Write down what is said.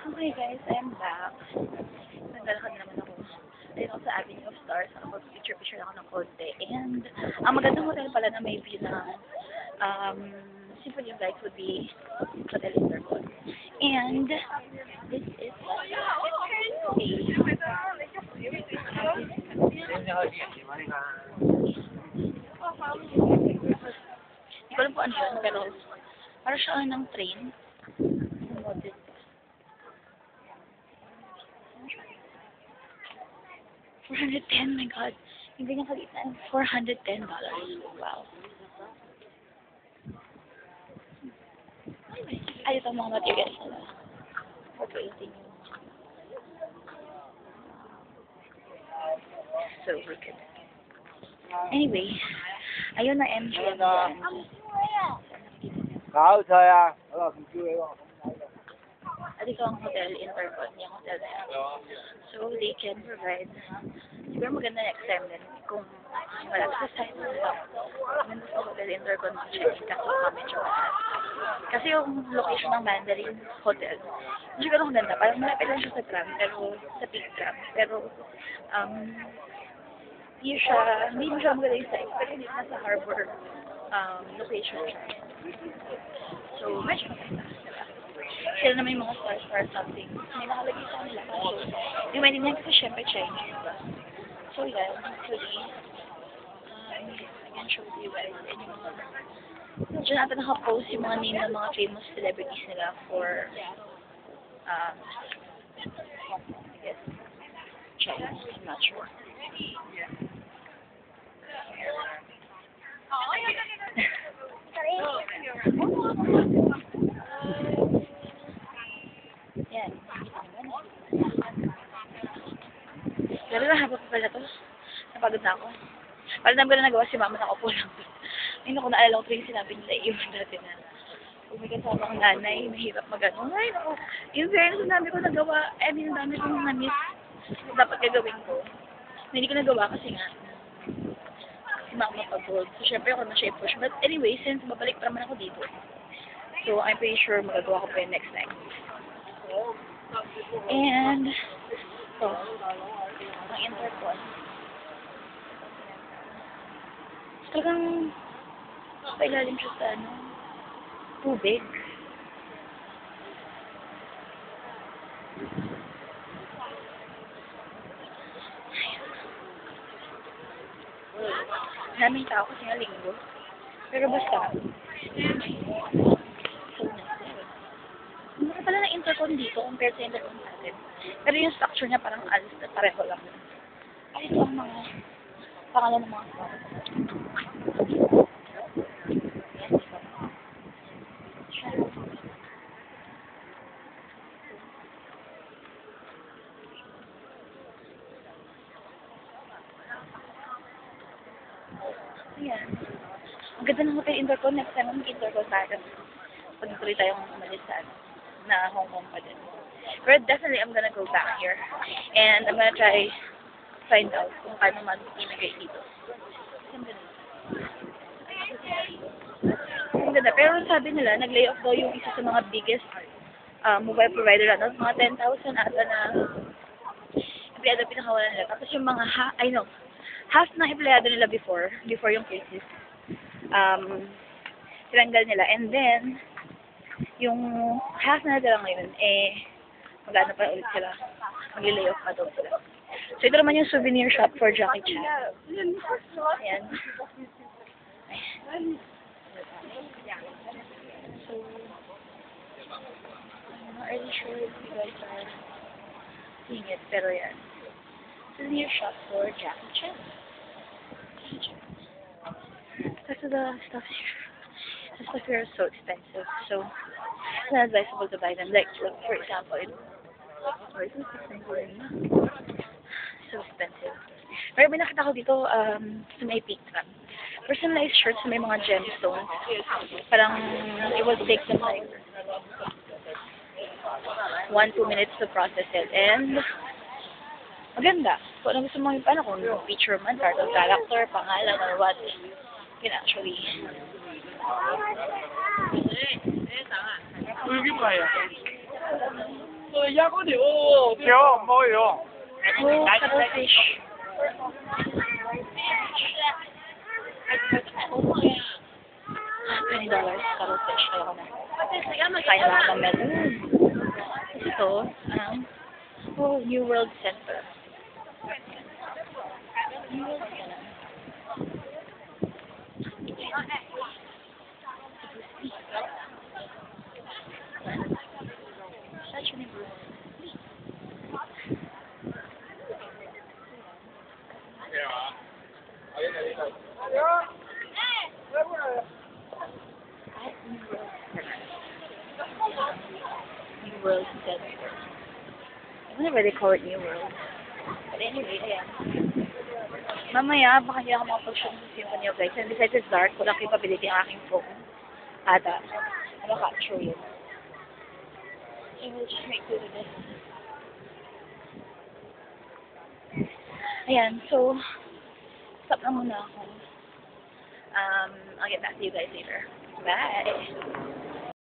Okay guys, I'm back. Naglalakad naman ako. Ayun ako sa Avenue of Stars. Nakapag-picture-picture ako ng konti. And ang magandang hotel pala na may view ng Symphony of Light would be Hotel Intercon. And this is hindi ko alam po ano yun, pero parang siya ng train. Model. 410, my God. Hindi niya kalitan. $410. Wow. Ay, ito ang mga materials nila. For creating. So wicked. Anyway, ayun na MJ.搞錯啊！我話唔叫你喎。At ito ang hotel, Intercon, yung hotel na yan. So, they can provide, siguro maganda next time din, kung wala sa site ng stop, maganda sa hotel, Intercon, check-in, kaso kami, kasi yung location ng Mandarin Hotel, hindi siguro maganda, parang malapit lang siya sa tram, pero sa peak tram, pero, hindi mo siya maganda yung site, pero hindi nasa harbor, location siya. So, medyo maganda. Sila naman yung mga star something. May nakalagay sa kanila. Kaso, yung maintindihan kasi syempre Chinese, diba? So, yeah, hopefully, I can show you guys. And yung mga, dyan natin nakapost yung mga name ng mga famous celebrities nila for, I guess, Chinese. I'm not sure. Yan. Pero haba pa pala to. Napagod na ako. Parang naman ko na nagawa si mama, nakaupo lang. Ay, naku, naalala ko ito yung sinabi nila iyo dati na kung may kasama kang nanay, mahirap mag-ano. Ay, naku, yung fairness na dami ko nagawa, ang dami kong na-miss dapat gagawin ko. Hindi ko nagawa kasi nga si mama pagod. So, syempre ako na siya i-push. But anyway, since babalik pa naman ako dito, so I'm pretty sure magagawa ko pa yun next time. And, so, ang Intercon. Talagang, pailalim siya sa, tubig. Daming tao kasi nga linggo. Pero basta, mura pala na Intercon dito compared sa Intercon natin. Pero yung structure niya parang alis na pareho lang. Ay, ito ang mga pangalan ng mga tao. Ayan. Ang ganda ng hotel Intercon. Next time mag-Intercon tayo. Pag tuloy tayong umalis sa na Hong Kong pa din. But definitely, I'm gonna go back here. And I'm gonna try find out kung paano man inagay dito. Ang ganda. Pero sabi nila, nag-lay off daw yung isa sa mga biggest mobile provider na mga 10,000 ata na empleyado pinakawalan nila. Tapos yung mga half ng empleyado nila before yung crisis, tinanggal nila. And then, yung half na natira ngayon, mag-ano pa ulit sila. Mag-lay off pa daw sila. So, ito naman yung souvenir shop for Jackie Chan. Ayan. So, I'm not really sure if you guys are seeing it, pero yan. Souvenir shop for Jackie Chan. Kasi the stuff here is so expensive, so it's not advisable to buy them. Like, for example, so expensive. Pero may nakita ko dito sa may peak tram. Personalized shirts na may mga gemstones. Parang it will take them like 1-2 minutes to process it. And maganda. Kung ano gusto mo yung paano, kung feature man, cartoon character, pangalan, or what, you can actually 여기 봐요. 귀여워, 먹어요. Oh, cuttlefish. $20 cuttlefish. Ayoko na. Kaya na ako melon. Ito, New World Center. New World Center. Statue ni Bruce Lee. New World Center. I don't know why they call it New World. But anyway, ayan. Mamaya, baka hindi ako makapag-shoot sa symphony of lights. And besides it's dark, walang capability ang aking phone. Ata. Capture yun. So we'll just make do with this. Ayan, so, stop na muna ako. I'll get back to you guys later. Bye!